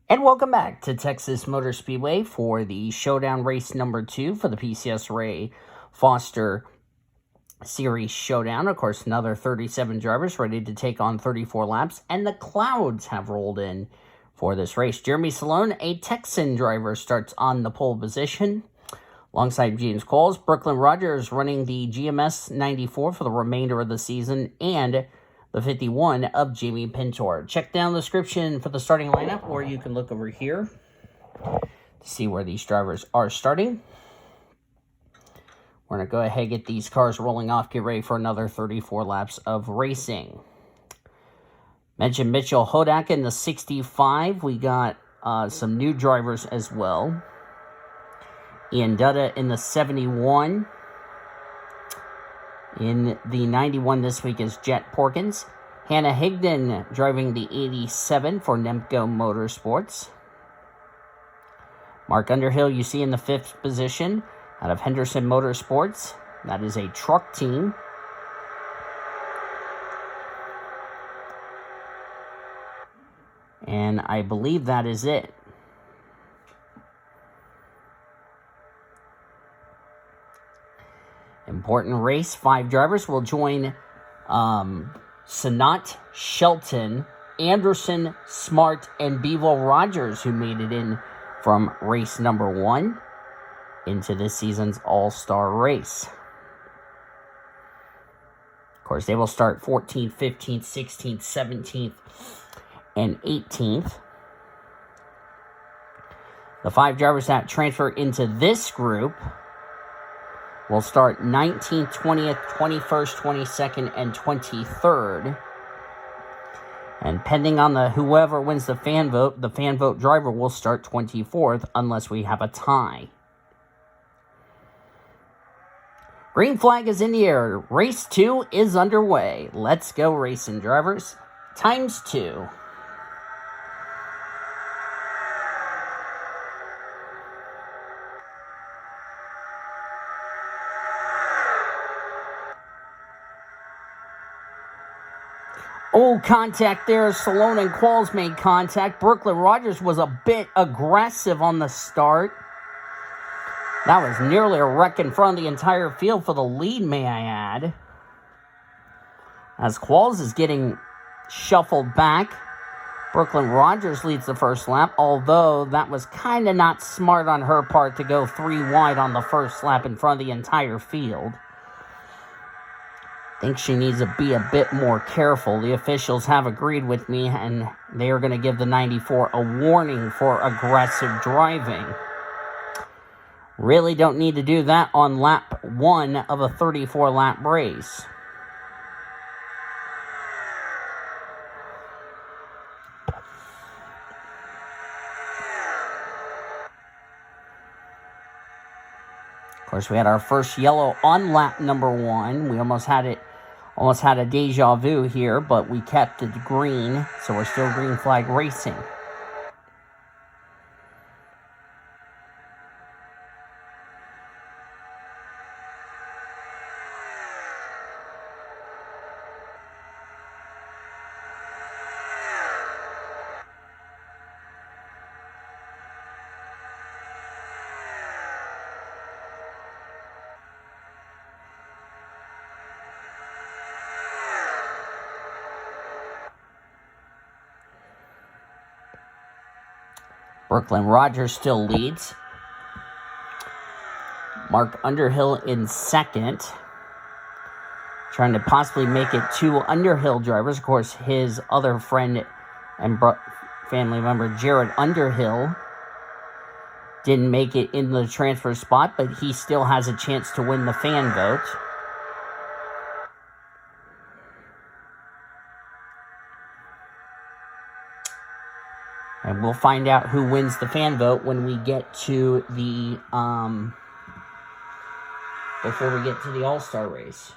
And welcome back to Texas Motor Speedway for the Showdown race number 2 for the PCSRA Foster Series Showdown. Of course, another 37 drivers ready to take on 34 laps, and the clouds have rolled in for this race. Jeremy Salone, a Texan driver, starts on the pole position alongside James Qualls. Brooklyn Rogers running the GMS 94 for the remainder of the season, and the 51 of Jamie Pintor. Check down the description for the starting lineup, or you can look over here to see where these drivers are starting. We're going to go ahead and get these cars rolling off, get ready for another 34 laps of racing. Mentioned Mitchell Hodak in the 65. We got some new drivers as well. Ian Dutta in the 71. In the 91 this week is Jet Porkins. Hannah Higdon driving the 87 for Nemco Motorsports. Mark Underhill you see in the 5th position out of Henderson Motorsports. That is a truck team. And I believe that is it. Important race. 5 drivers will join Sanat, Shelton, Anderson, Smart, and Bevel Rogers, who made it in from race number 1 into this season's All-Star race. Of course, they will start 14th, 15th, 16th, 17th, and 18th. The 5 drivers that transfer into this group will start 19th, 20th, 21st, 22nd, and 23rd. And pending on whoever wins the fan vote driver will start 24th unless we have a tie. Green flag is in the air. Race 2 is underway. Let's go racing, drivers. Times 2. Oh, contact there. Salone and Qualls made contact. Brooklyn Rogers was a bit aggressive on the start. That was nearly a wreck in front of the entire field for the lead, may I add. As Qualls is getting shuffled back, Brooklyn Rogers leads the first lap, although that was kind of not smart on her part to go 3 wide on the first lap in front of the entire field. I think she needs to be a bit more careful. The officials have agreed with me, and they are going to give the 94 a warning for aggressive driving. Really don't need to do that on lap 1 of a 34-lap race. Of course, we had our first yellow on lap number 1. We almost had a deja vu here, but we kept it green, so we're still green flag racing. Brooklyn Rogers still leads. Mark Underhill in 2nd. Trying to possibly make it 2 Underhill drivers. Of course, his other friend and family member, Jared Underhill, didn't make it in the transfer spot, but he still has a chance to win the fan vote. And we'll find out who wins the fan vote when we get to the, before we get to the All-Star race.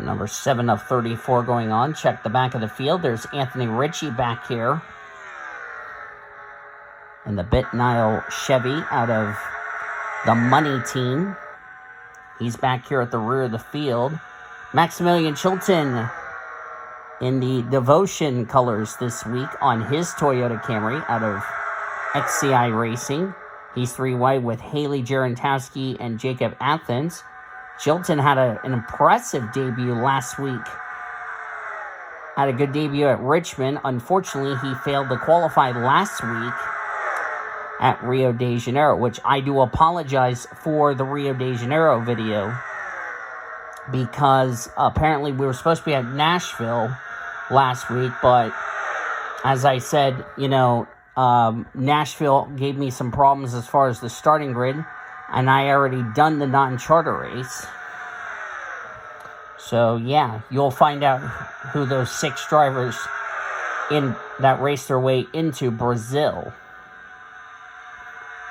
Number 7 of 34 going on. Check the back of the field. There's Anthony Ritchie back here. And the Bit Nile Chevy out of the Money team. He's back here at the rear of the field. Maximilian Chilton in the Devotion colors this week on his Toyota Camry out of XCI Racing. He's 3 wide with Haley Jerentowski and Jacob Athens. Chilton had an impressive debut last week. Had a good debut at Richmond. Unfortunately, he failed to qualify last week at Rio de Janeiro, which I do apologize for the Rio de Janeiro video, because apparently we were supposed to be at Nashville last week, but as I said, Nashville gave me some problems as far as the starting grid, and I already done the non-charter race. So yeah, you'll find out who those 6 drivers in that raced their way into Brazil.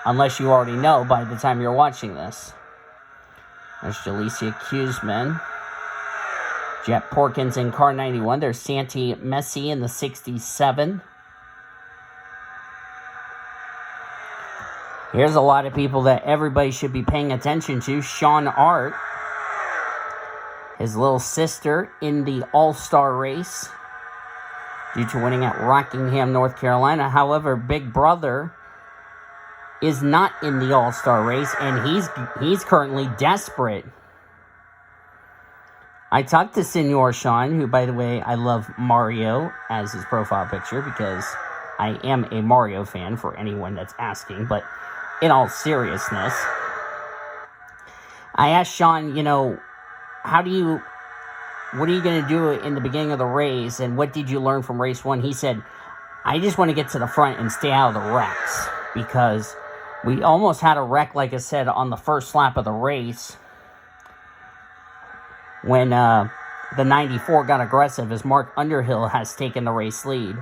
Unless you already know by the time you're watching this. There's Jalicia Kuzman. Jet Porkins in car 91. There's Santi Messi in the 67. Here's a lot of people that everybody should be paying attention to. Sean Art. His little sister in the All-Star race, due to winning at Rockingham, North Carolina. However, Big Brother is not in the All-Star race, and he's currently desperate. I talked to Senor Sean, who, by the way, I love Mario as his profile picture, because I am a Mario fan, for anyone that's asking. But in all seriousness, I asked Sean, what are you going to do in the beginning of the race, and what did you learn from race 1? He said, I just want to get to the front and stay out of the wrecks, because we almost had a wreck, like I said, on the first lap of the race when the 94 got aggressive, as Mark Underhill has taken the race lead.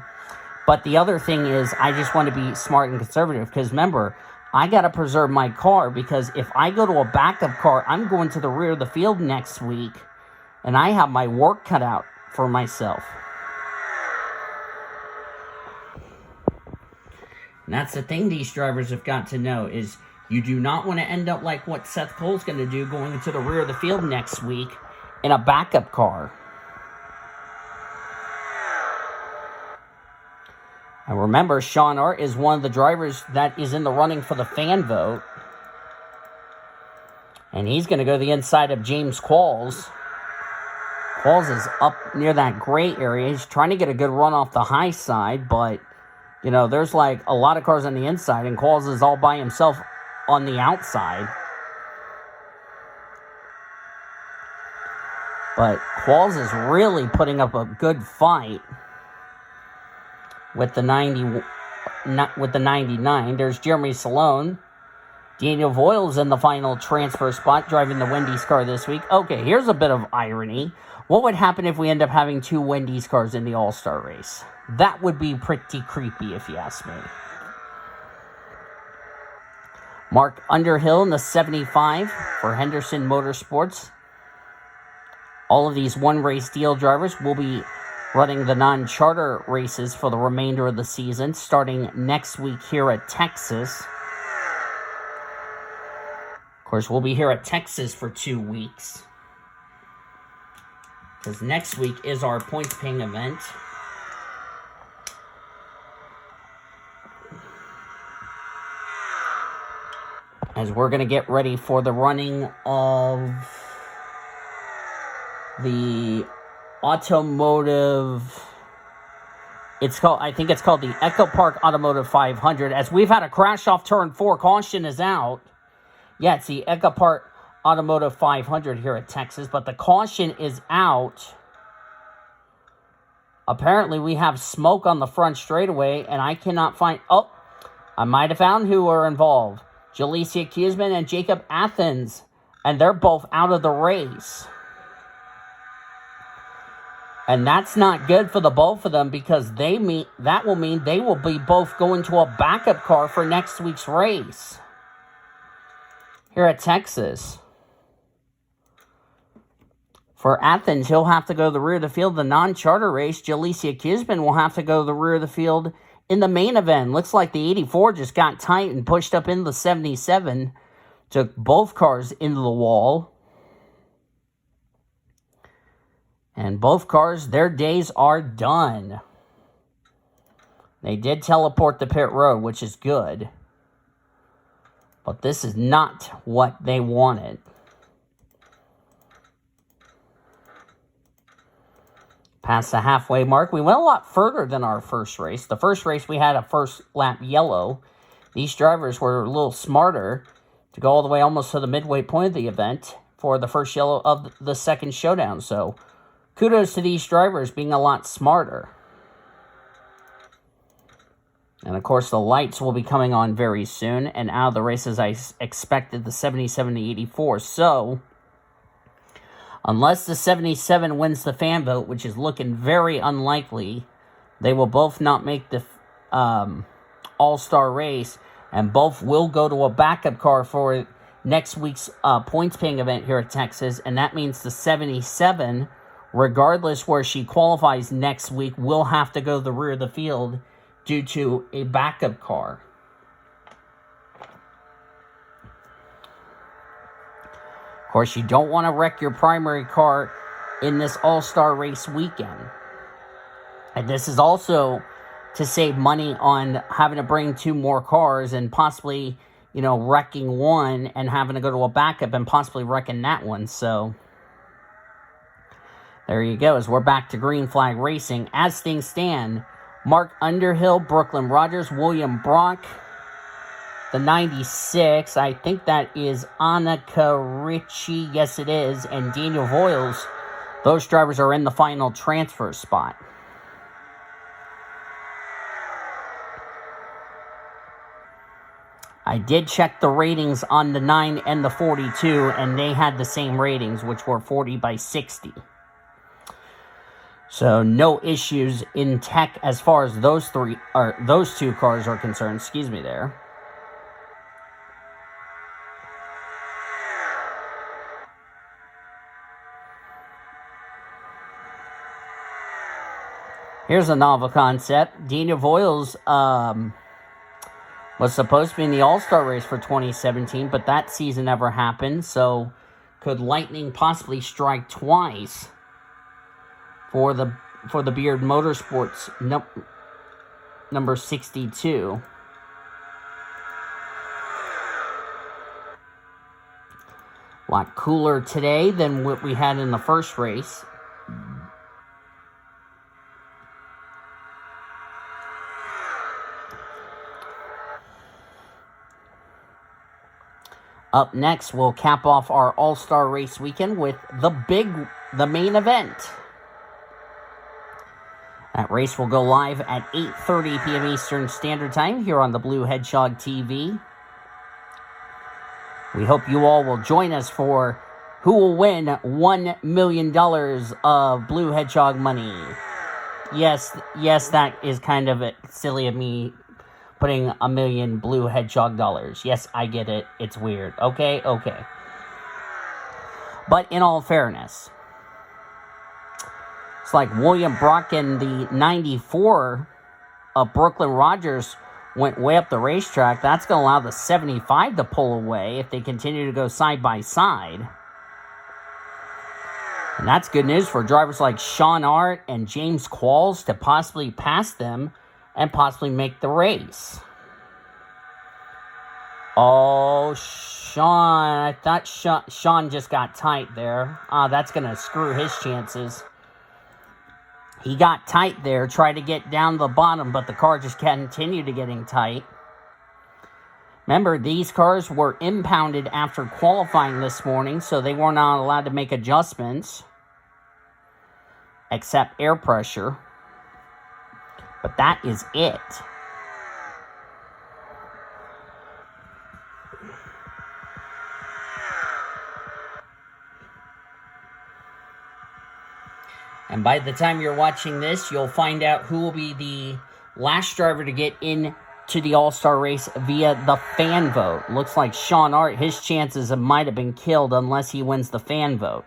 But the other thing is, I just want to be smart and conservative, because remember, I got to preserve my car, because if I go to a backup car, I'm going to the rear of the field next week, and I have my work cut out for myself. And that's the thing these drivers have got to know, is you do not want to end up like what Seth Cole's going to do, going to the rear of the field next week in a backup car. And remember, Sean Art is one of the drivers that is in the running for the fan vote. And he's going to go to the inside of James Qualls. Qualls is up near that gray area. He's trying to get a good run off the high side, but, there's like a lot of cars on the inside, and Qualls is all by himself on the outside. But Qualls is really putting up a good fight with the 99. There's Jeremy Salone. Daniel Voiles in the final transfer spot, driving the Wendy's car this week. Okay, here's a bit of irony. What would happen if we end up having 2 Wendy's cars in the All-Star race? That would be pretty creepy, if you ask me. Mark Underhill in the 75 for Henderson Motorsports. All of these one-race deal drivers will be running the non-charter races for the remainder of the season, starting next week here at Texas. Of course, we'll be here at Texas for 2 weeks, because next week is our points paying event. As we're going to get ready for the running of the automotive, I think it's called the Echo Park Automotive 500. As we've had a crash off turn 4, caution is out. Yeah, it's the Echo Park Automotive 500 here at Texas, but the caution is out. Apparently, we have smoke on the front straightaway, and I cannot find... Oh, I might have found who are involved. Jalicia Kuzman and Jacob Athens, and they're both out of the race. And that's not good for the both of them, because that will mean they will be both going to a backup car for next week's race here at Texas. For Athens, he'll have to go the rear of the field. The non-charter race, Jalecia Kisman will have to go the rear of the field in the main event. Looks like the 84 just got tight and pushed up into the 77. Took both cars into the wall. And both cars, their days are done. They did teleport to pit road, which is good. But this is not what they wanted. Past the halfway mark. We went a lot further than our first race. The first race, we had a first lap yellow. These drivers were a little smarter to go all the way almost to the midway point of the event for the first yellow of the second showdown. So, kudos to these drivers being a lot smarter. And, of course, the lights will be coming on very soon. And out of the race, as I expected, the 77 to 84. So, unless the 77 wins the fan vote, which is looking very unlikely, they will both not make the All-Star race. And both will go to a backup car for next week's points paying event here at Texas. And that means the 77, regardless where she qualifies next week, will have to go the rear of the field due to a backup car. Of course, you don't want to wreck your primary car in this All-Star race weekend. And this is also to save money on having to bring two more cars and possibly, wrecking one and having to go to a backup and possibly wrecking that one. So, there you go. As we're back to green flag racing. As things stand, Mark Underhill, Brooklyn Rogers, William Brock, the 96. I think that is Annika Ritchie. Yes, it is. And Daniel Voiles. Those drivers are in the final transfer spot. I did check the ratings on the 9 and the 42, and they had the same ratings, which were 40/60. So no issues in tech as far as those two cars are concerned. Excuse me there. Here's a novel concept. Daniel Voiles was supposed to be in the All-Star race for 2017, but that season never happened. So could lightning possibly strike twice for the Beard Motorsports number 62. A lot cooler today than what we had in the first race. Up next, we'll cap off our All-Star race weekend with the main event. That race will go live at 8:30 p.m. Eastern Standard Time here on the Blue Hedgehog TV. We hope you all will join us for who will win $1 million of Blue Hedgehog money. Yes, that is kind of silly of me putting $1 million Blue Hedgehog dollars. Yes, I get it. It's weird. Okay. But in all fairness, it's like William Brock and the 94 of Brooklyn Rogers went way up the racetrack. That's going to allow the 75 to pull away if they continue to go side by side. And that's good news for drivers like Sean Art and James Qualls to possibly pass them and possibly make the race. Oh, Sean. I thought Sean just got tight there. That's going to screw his chances. He got tight there, tried to get down the bottom, but the car just continued to getting tight. Remember, these cars were impounded after qualifying this morning, so they were not allowed to make adjustments, except air pressure. But that is it. And by the time you're watching this, you'll find out who will be the last driver to get into the All-Star race via the fan vote. Looks like Sean Art, his chances might have been killed unless he wins the fan vote.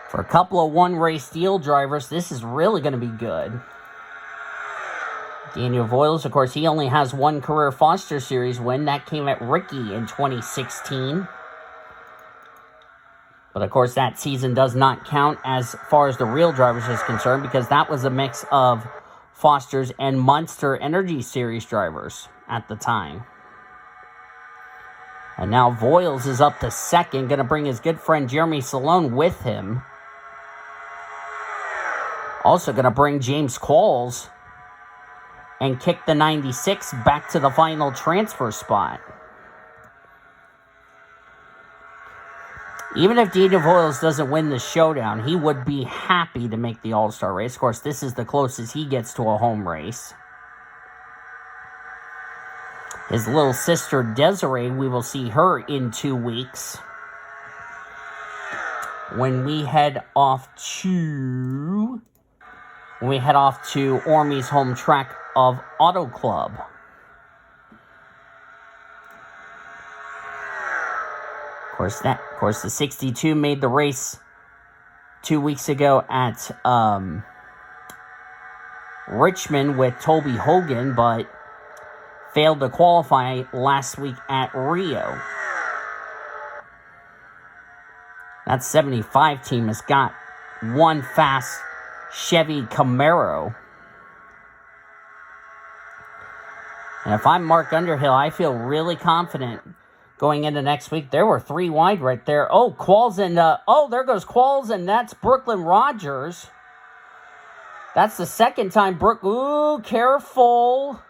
For a couple of one-race deal drivers, this is really going to be good. Daniel Voiles, of course, he only has one career Foster Series win. That came at Ricky in 2016. But, of course, that season does not count as far as the real drivers is concerned because that was a mix of Foster's and Monster Energy Series drivers at the time. And now Voiles is up to second, going to bring his good friend Jeremy Salone with him. Also going to bring James Qualls and kick the 96 back to the final transfer spot. Even if Daniel Voiles doesn't win the Showdown, he would be happy to make the All-Star race. Of course, this is the closest he gets to a home race. His little sister Desiree, we will see her in 2 weeks when we head off to Ormie's home track of Auto Club. Of course, the 62 made the race 2 weeks ago at Richmond with Toby Hogan, but failed to qualify last week at Rio. That 75 team has got one fast Chevy Camaro. And if I'm Mark Underhill, I feel really confident going into next week. There were 3 wide right there. Oh, Qualls and, there goes Qualls, and that's Brooklyn Rogers. That's the second time ooh, careful.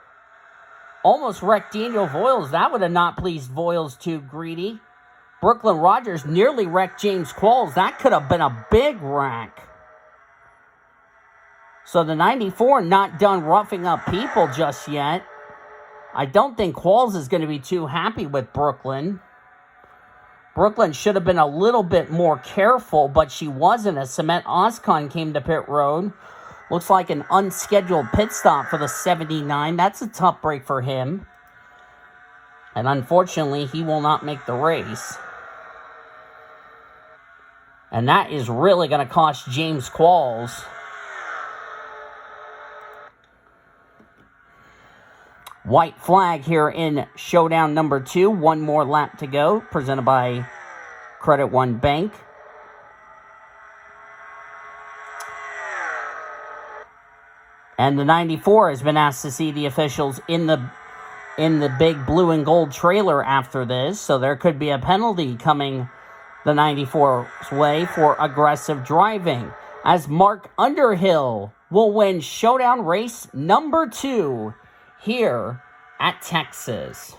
Almost wrecked Daniel Voiles. That would have not pleased Voiles too greedy. Brooklyn Rogers nearly wrecked James Qualls. That could have been a big wreck. So the 94 not done roughing up people just yet. I don't think Qualls is going to be too happy with Brooklyn. Brooklyn should have been a little bit more careful, but she wasn't as Cement Oscon came to pit road. Looks like an unscheduled pit stop for the 79. That's a tough break for him. And unfortunately, he will not make the race. And that is really going to cost James Qualls. White flag here in Showdown number 2. One more lap to go. Presented by Credit One Bank. And the 94 has been asked to see the officials in the big blue and gold trailer after this. So there could be a penalty coming the 94's way for aggressive driving. As Mark Underhill will win Showdown race number 2 here at Texas.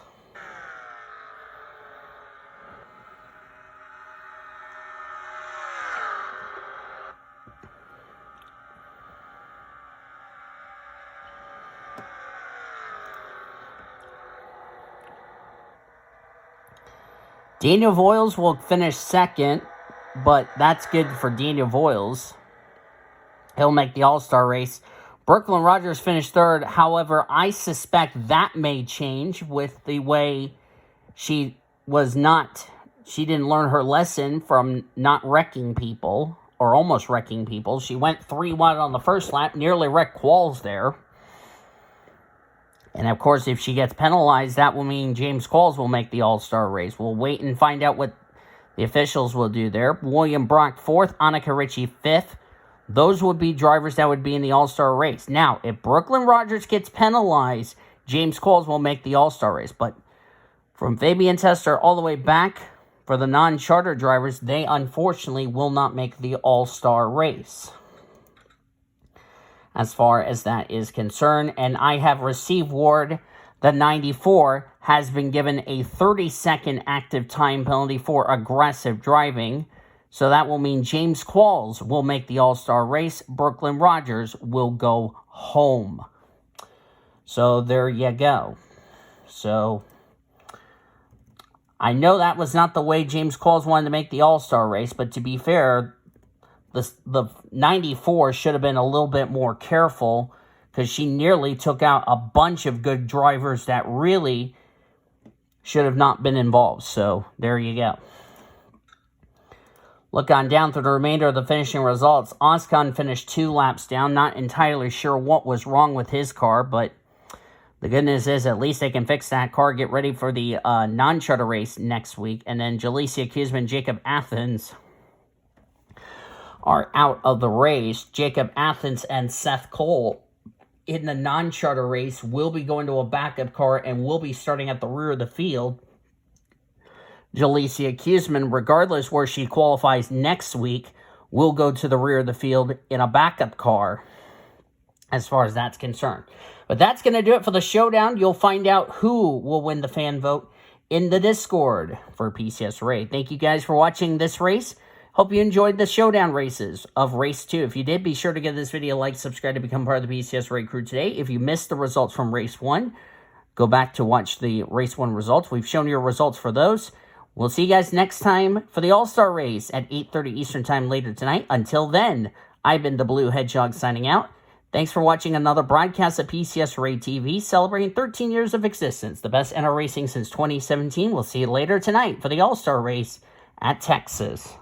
Daniel Voiles will finish second, but that's good for Daniel Voiles. He'll make the All-Star race. Brooklyn Rogers finished third. However, I suspect that may change with the way she didn't learn her lesson from not wrecking people, or almost wrecking people. She went 3 wide on the first lap, nearly wrecked Qualls there. And of course, if she gets penalized, that will mean James Qualls will make the All-Star race. We'll wait and find out what the officials will do there. William Brock 4th, Annika Ritchie 5th. Those would be drivers that would be in the All-Star race. Now, if Brooklyn Rogers gets penalized, James Qualls will make the All-Star race. But from Fabian Tester all the way back, for the non-charter drivers, they unfortunately will not make the All-Star race, as far as that is concerned. And I have received word the 94 has been given a 30-second active time penalty for aggressive driving. So that will mean James Qualls will make the All-Star race. Brooklyn Rogers will go home. So there you go. So I know that was not the way James Qualls wanted to make the All-Star race, but to be fair, the 94 should have been a little bit more careful because she nearly took out a bunch of good drivers that really should have not been involved. So there you go. Look on down through the remainder of the finishing results. Oscon finished 2 laps down. Not entirely sure what was wrong with his car, but the good news is at least they can fix that car, get ready for the non-charter race next week. And then Jalecia Kuzman, Jacob Athens are out of the race. Jacob Athens and Seth Cole in the non-charter race will be going to a backup car and will be starting at the rear of the field. Jalecia Kuzman, regardless where she qualifies next week, will go to the rear of the field in a backup car as far as that's concerned. But that's going to do it for the showdown. You'll find out who will win the fan vote in the Discord for PCSRA. Thank you guys for watching this race. Hope you enjoyed the showdown races of race 2. If you did, be sure to give this video a like, subscribe to become part of the PCSRA crew today. If you missed the results from race 1, go back to watch the race 1 results. We've shown you results for those. We'll see you guys next time for the All-Star race at 8:30 Eastern Time later tonight. Until then, I've been the Blue Hedgehog signing out. Thanks for watching another broadcast of PCSRA TV, celebrating 13 years of existence, the best NR racing since 2017. We'll see you later tonight for the All-Star race at Texas.